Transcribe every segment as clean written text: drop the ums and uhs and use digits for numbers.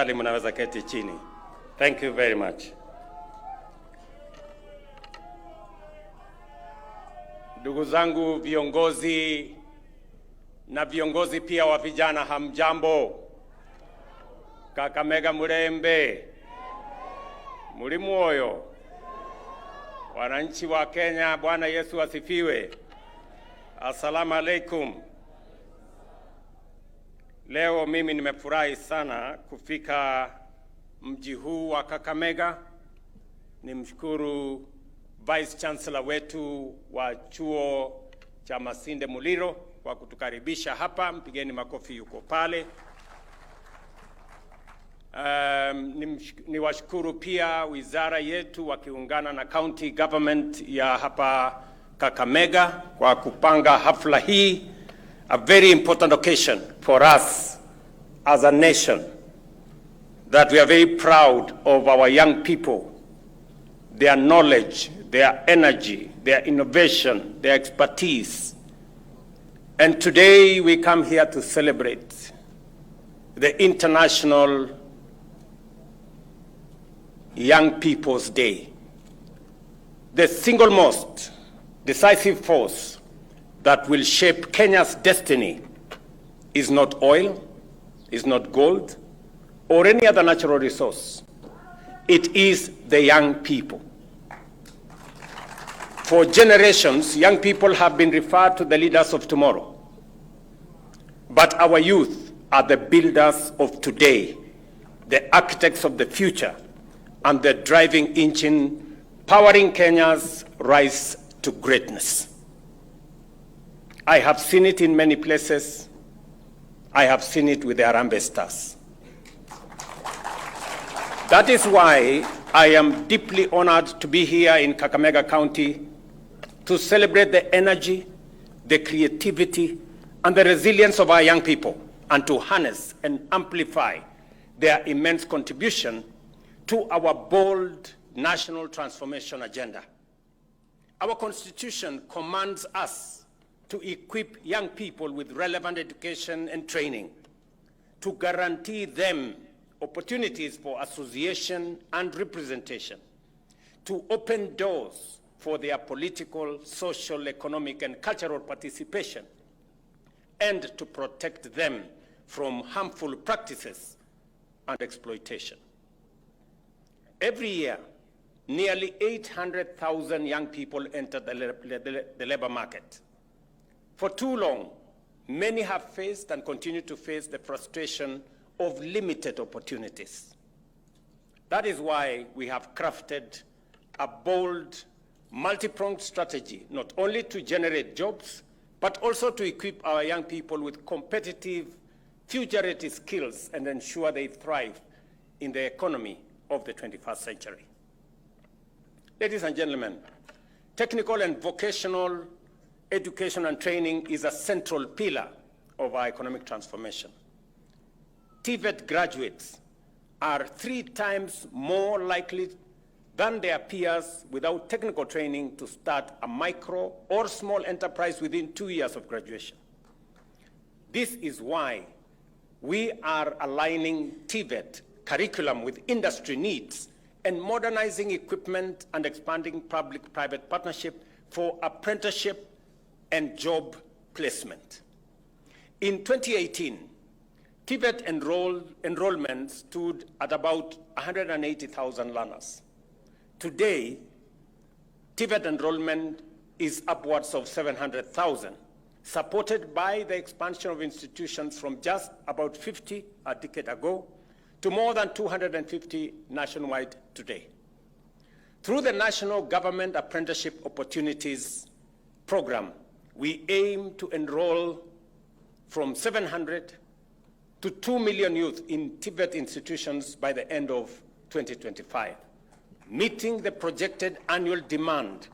tafadhali mnaweza keti chini. Thank you very much. Ndugu zangu viongozi na viongozi pia wa vijana, hamjambo? Kakamega murembe, muri moyo. Wananchi wa Kenya, Bwana Yesu asifiwe. Assalamu alaikum. Leo mimi nimefurahi sana kufika mji huu wa Kakamega. Nimshukuru Vice Chancellor wetu wa chuo cha Masinde Muliro kwa kutukaribisha hapa. Mpigeni makofi, yuko pale. Niwashukuru pia wizara yetu wakiungana na county government ya hapa Kakamega kwa kupanga hafla hii, a very important occasion for us as a nation, that we are very proud of our young people, their knowledge, their energy, their innovation, their expertise. And today we come here to celebrate the International Young People's Day. The single most decisive force that will shape Kenya's destiny is not oil, is not gold, or any other natural resource. It is the young people. For generations, young people have been referred to the leaders of tomorrow. But our youth are the builders of today, the architects of the future, and the driving engine powering Kenya's rise to greatness. I have seen it in many places. I have seen it with the Harambee Stars. That is why I am deeply honored to be here in Kakamega County to celebrate the energy, the creativity, and the resilience of our young people, and to harness and amplify their immense contribution to our bold national transformation agenda. Our Constitution commands us to equip young people with relevant education and training, to guarantee them opportunities for association and representation, to open doors for their political, social, economic, and cultural participation, and to protect them from harmful practices and exploitation. Every year, nearly 800,000 young people enter the labor market. For too long, many have faced and continue to face the frustration of limited opportunities. That is why we have crafted a bold, multi-pronged strategy, not only to generate jobs, but also to equip our young people with competitive, future-ready skills and ensure they thrive in the economy of the 21st century. Ladies and gentlemen, technical and vocational education and training is a central pillar of our economic transformation. TVET graduates are 3 times more likely than their peers without technical training to start a micro or small enterprise within 2 years of graduation. This is why we are aligning TVET curriculum with industry needs and modernizing equipment and expanding public-private partnership for apprenticeship and job placement. In 2018, TVET enrollment stood at about 180,000 learners. Today, TVET enrollment is upwards of 700,000, supported by the expansion of institutions from just about 50 a decade ago to more than 250 nationwide today. Through the National Government Apprenticeship Opportunities Program, we aim to enroll from 700 to 2 million youth in TVET institutions by the end of 2025, meeting the projected annual demand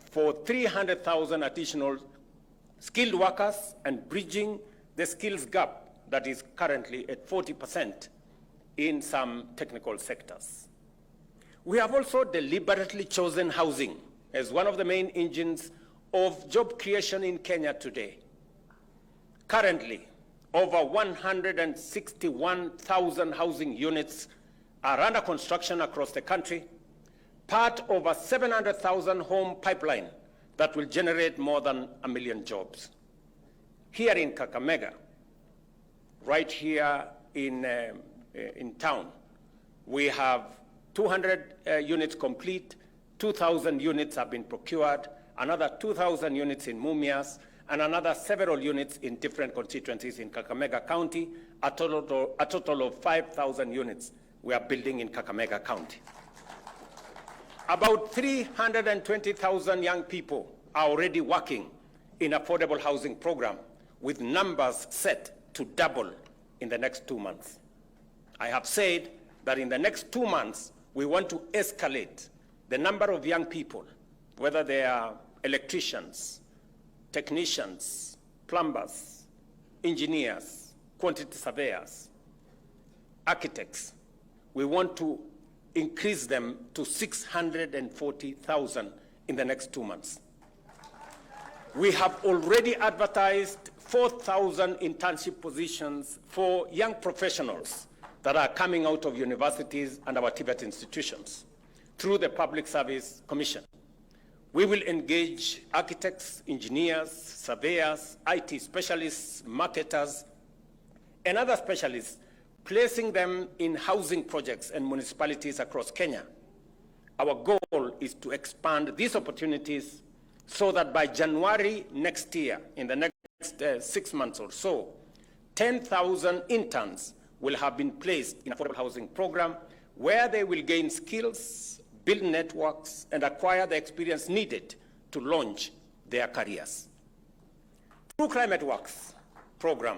for 300,000 additional skilled workers and bridging the skills gap that is currently at 40% in some technical sectors. We have also deliberately chosen housing as one of the main engines of job creation in Kenya today. Currently, over 161,000 housing units are under construction across the country, part of a 700,000 home pipeline that will generate more than 1 million jobs. Here in Kakamega, right here in town, we have 200 units complete, 2,000 units have been procured, another 2,000 units in Mumias, and another several units in different constituencies in Kakamega County, a total of 5,000 units we are building in Kakamega County. About 320,000 young people are already working in affordable housing program, with numbers set to double in the next 2 months. I have said that in the next 2 months, we want to escalate the number of young people, whether they are electricians, technicians, plumbers, engineers, quantity surveyors, architects. We want to increase them to 640,000 in the next 2 months. We have already advertised 4,000 internship positions for young professionals that are coming out of universities and our TVET institutions through the Public Service Commission. We will engage architects, engineers, surveyors, IT specialists, marketers, and other specialists, placing them in housing projects and municipalities across Kenya. Our goal is to expand these opportunities so that by January next year, in the next 6 months or so, 10,000 interns will have been placed in affordable housing program where they will gain skills, build networks, and acquire the experience needed to launch their careers. Through Climate Works program,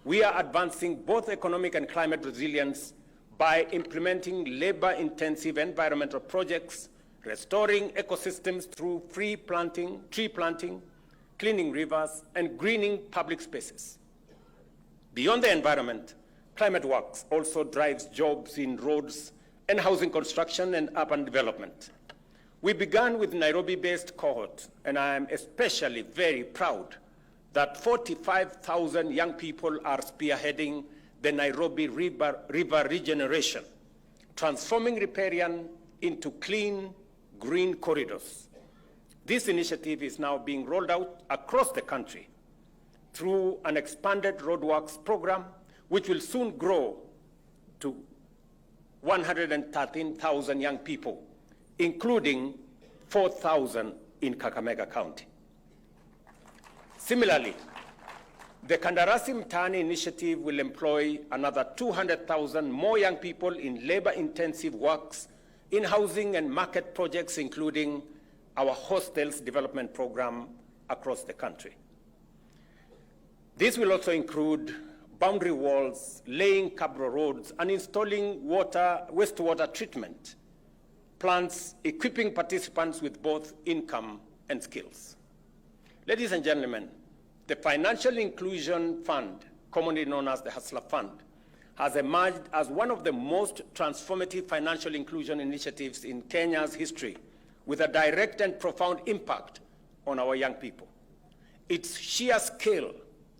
we are advancing both economic and climate resilience by implementing labor-intensive environmental projects, restoring ecosystems through tree planting, cleaning rivers, and greening public spaces. Beyond the environment, Climate Works also drives jobs in roads and housing construction and urban development. We began with Nairobi-based cohort, and I am especially very proud that 45,000 young people are spearheading the Nairobi River regeneration, transforming riparian into clean, green corridors. This initiative is now being rolled out across the country through an expanded roadworks program, which will soon grow to 113,000 young people, including 4,000 in Kakamega County. Similarly, the Kandarasi Mtaani initiative will employ another 200,000 more young people in labor-intensive works in housing and market projects, including our hostels development program across the country. This will also include boundary walls, laying cabro roads, and installing wastewater treatment plants, equipping participants with both income and skills. Ladies and gentlemen, the Financial Inclusion Fund, commonly known as the Hustler Fund, has emerged as one of the most transformative financial inclusion initiatives in Kenya's history, with a direct and profound impact on our young people. Its sheer scale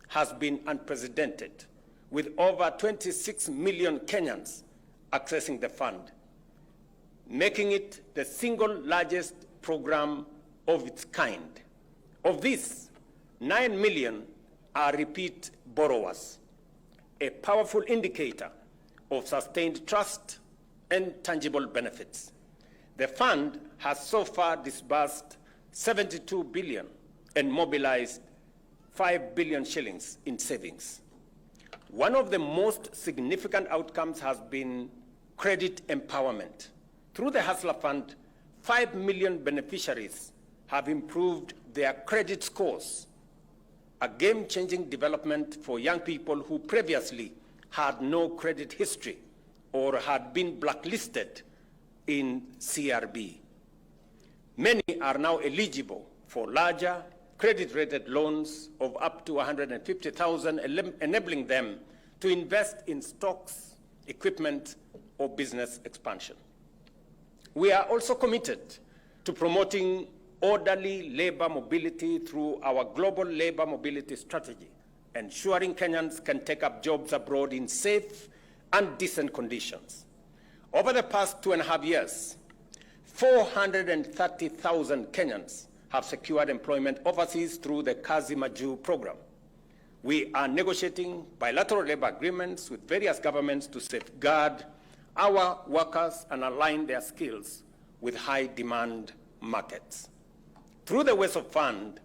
has been unprecedented, with over 26 million Kenyans accessing the fund, making it the single largest program of its kind. Of this, 9 million are repeat borrowers, a powerful indicator of sustained trust and tangible benefits. The fund has so far disbursed 72 billion and mobilized 5 billion shillings in savings. One of the most significant outcomes has been credit empowerment. Through the Hustler Fund, 5 million beneficiaries have improved their credit scores, a game-changing development for young people who previously had no credit history or had been blacklisted in CRB. Many are now eligible for larger credit-rated loans of up to 150,000, enabling them to invest in stocks, equipment, or business expansion. We are also committed to promoting orderly labor mobility through our global labor mobility strategy ensuring Kenyans can take up jobs abroad in safe and decent conditions. Over the past 2.5 years, 430,000 Kenyans have secured employment overseas through the Kazi Maju program. We are negotiating bilateral labor agreements with various governments to safeguard our workers and align their skills with high-demand markets. Through the WhatsApp Fund,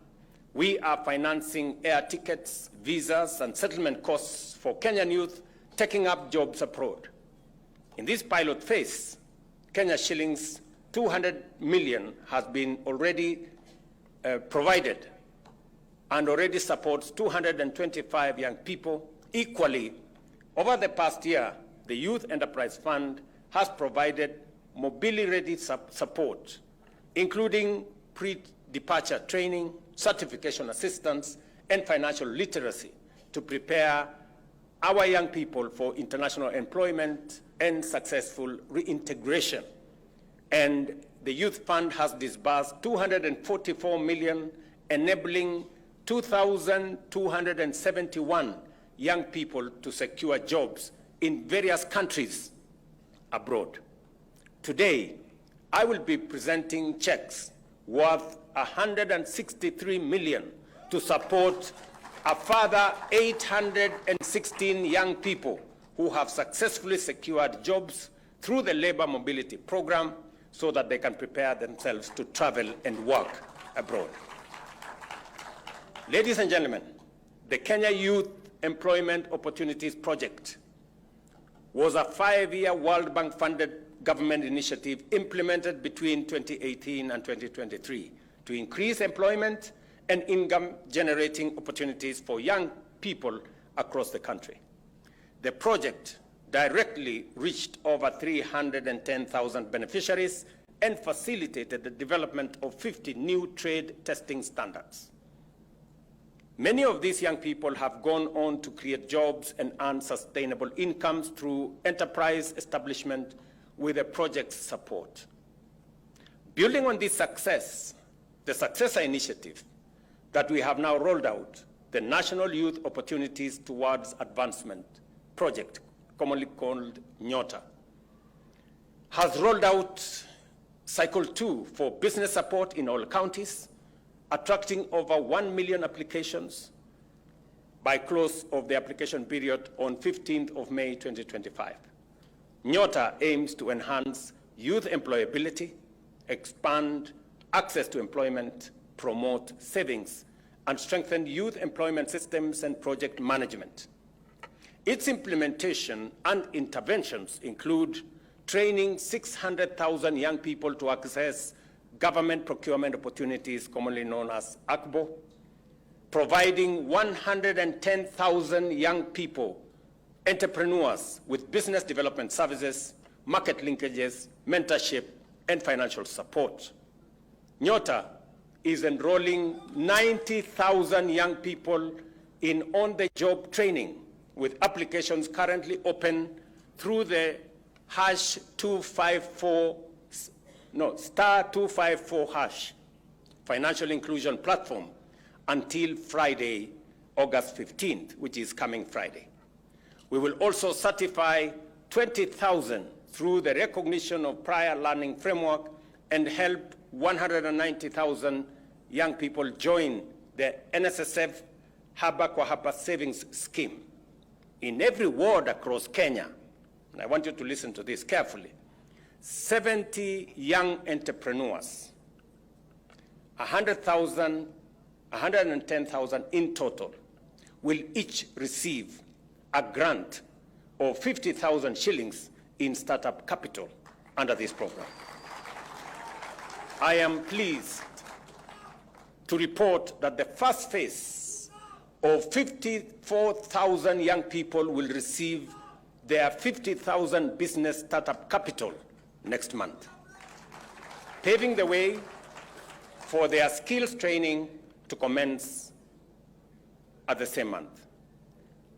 we are financing air tickets, visas, and settlement costs for Kenyan youth taking up jobs abroad. In this pilot phase, Kenya shillings 200 million has been already provided and already supports 225 young people. Equally, over the past year, the Youth Enterprise Fund has provided mobility-ready support, including pre-departure training, certification assistance, and financial literacy to prepare our young people for international employment and successful reintegration. And the Youth Fund has disbursed 244 million, enabling 2,271 young people to secure jobs in various countries abroad. Today, I will be presenting checks worth 163 million to support a further 816 young people who have successfully secured jobs through the labor mobility program so that they can prepare themselves to travel and work abroad. Ladies and gentlemen, the Kenya Youth Employment Opportunities Project was a 5-year World Bank funded government initiative implemented between 2018 and 2023 to increase employment and income-generating opportunities for young people across the country. The project directly reached over 310,000 beneficiaries and facilitated the development of 50 new trade testing standards. Many of these young people have gone on to create jobs and earn sustainable incomes through enterprise establishment with the project's support. Building on this success, the successor initiative that we have now rolled out, the National Youth Opportunities Towards Advancement Project, commonly called NYOTA, has rolled out Cycle 2 for business support in all counties, attracting over 1 million applications by close of the application period on 15th of May 2025. NYOTA aims to enhance youth employability, expand access to employment, promote savings, and strengthen youth employment systems and project management. Its implementation and interventions include training 600,000 young people to access government procurement opportunities, commonly known as ACBO, providing 110,000 young people, entrepreneurs with business development services, market linkages, mentorship, and financial support. NYOTA is enrolling 90,000 young people in on-the-job training, with applications currently open through the *254# financial inclusion platform until Friday, August 15th, which is coming Friday. We will also certify 20,000 through the recognition of prior learning framework and help 190,000 young people join the NSSF Haba kwa Haba savings scheme. In every ward across Kenya, and I want you to listen to this carefully, 70 young entrepreneurs, 110,000 in total, will each receive a grant of 50,000 shillings in startup capital under this program. I am pleased to report that the first phase of 54,000 young people will receive their 50,000 business startup capital next month, paving the way for their skills training to commence at the same month.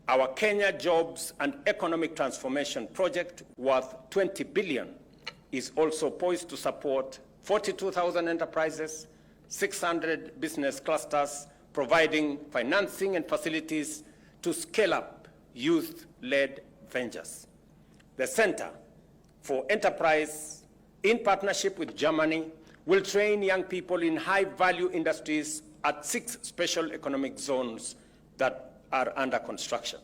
Our Kenya Jobs and Economic Transformation Project, worth 20 billion, is also poised to support 42,000 enterprises, 600 business clusters, providing financing and facilities to scale up youth-led ventures. The Center for Enterprise, in partnership with Germany, will train young people in high-value industries at 6 special economic zones that are under construction.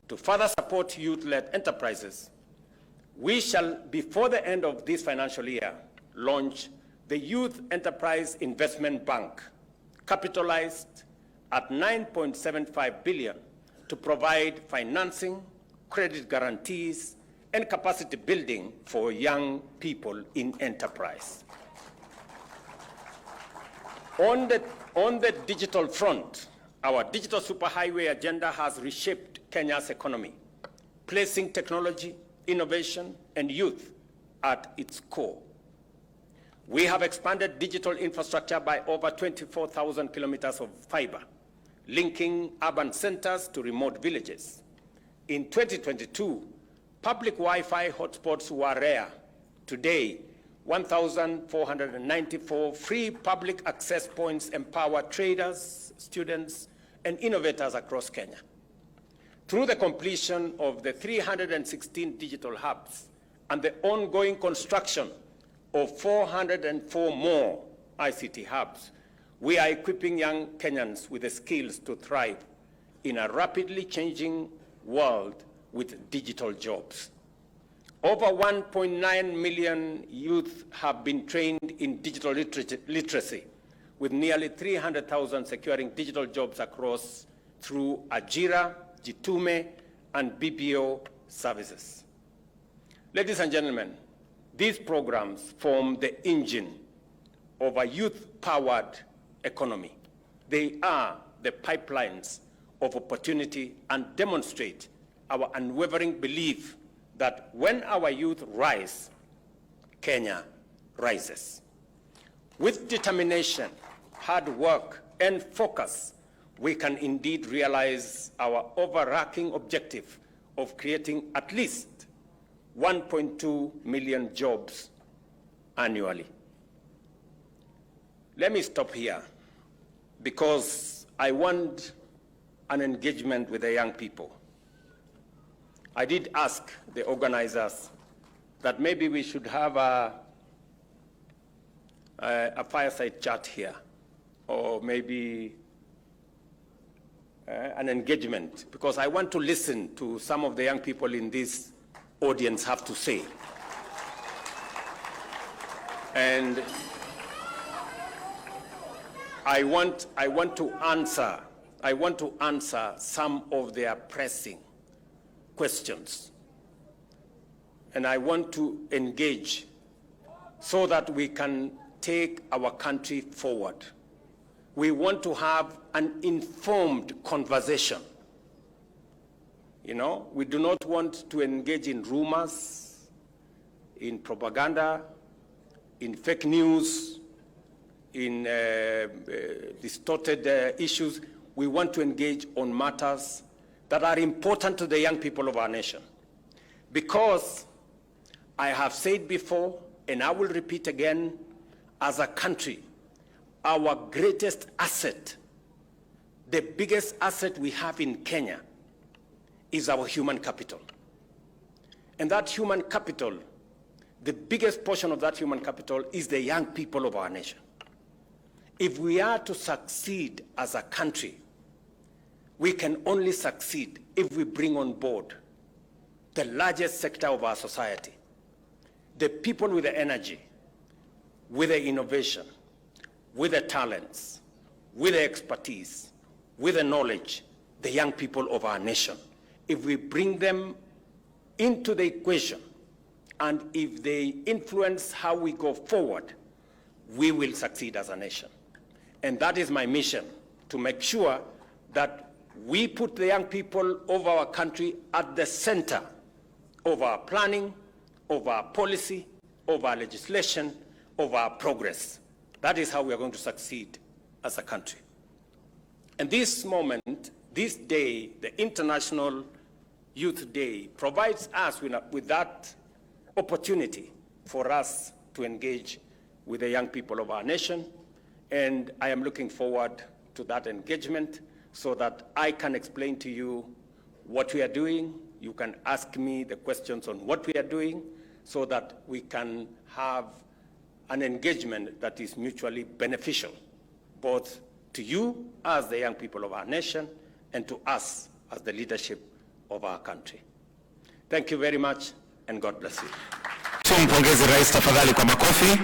To further support youth-led enterprises, we shall, before the end of this financial year, launch the Youth Enterprise Investment Bank, capitalized at 9.75 billion, to provide financing, credit guarantees, and capacity building for young people in enterprise. On the digital front, our digital superhighway agenda has reshaped Kenya's economy, placing technology, innovation, and youth at its core. We have expanded digital infrastructure by over 24,000 kilometers of fiber, linking urban centers to remote villages. In 2022, public Wi-Fi hotspots were rare. Today, 1,494 free public access points empower traders, students, and innovators across Kenya. Through the completion of the 316 digital hubs and the ongoing construction of 404 more ICT hubs, we are equipping young Kenyans with the skills to thrive in a rapidly changing world with digital jobs. Over 1.9 million youth have been trained in digital literacy, with nearly 300,000 securing digital jobs across through Ajira, Jitume, and BPO services. Ladies and gentlemen, these programs form the engine of a youth-powered economy. They are the pipelines of opportunity and demonstrate our unwavering belief that when our youth rise, Kenya rises. With determination, hard work, and focus, we can indeed realize our overarching objective of creating at least 1.2 million jobs annually. Let me stop here because I want an engagement with the young people. I did ask the organizers that maybe we should have a fireside chat here, or maybe an engagement, because I want to listen to some of the young people in this audience have to say. And I want to answer some of their pressing questions. And I want to engage so that we can take our country forward. We want to have an informed conversation. You know, we do not want to engage in rumors, in propaganda, in fake news, in distorted issues. We want to engage on matters that are important to the young people of our nation. Because I have said before, and I will repeat again, as a country, our greatest asset, the biggest asset we have in Kenya, is our human capital. And that human capital, the biggest portion of that human capital is the young people of our nation. If we are to succeed as a country, we can only succeed if we bring on board the largest sector of our society, the people with the energy, with the innovation, with the talents, with the expertise, with the knowledge, the young people of our nation. If we bring them into the equation, and if they influence how we go forward, we will succeed as a nation. And that is my mission, to make sure that we put the young people of our country at the center of our planning, of our policy, of our legislation, of our progress. That is how we are going to succeed as a country. And this moment, this day, the International Youth Day, provides us with that opportunity for us to engage with the young people of our nation. And I am looking forward to that engagement. so that I can explain to you what we are doing. You can ask me the questions on what we are doing so that we can have an engagement that is mutually beneficial, both to you as the young people of our nation and to us as the leadership of our country. Thank you very much and God bless you. Tumpongeze Rais tafadhali kwa makofi.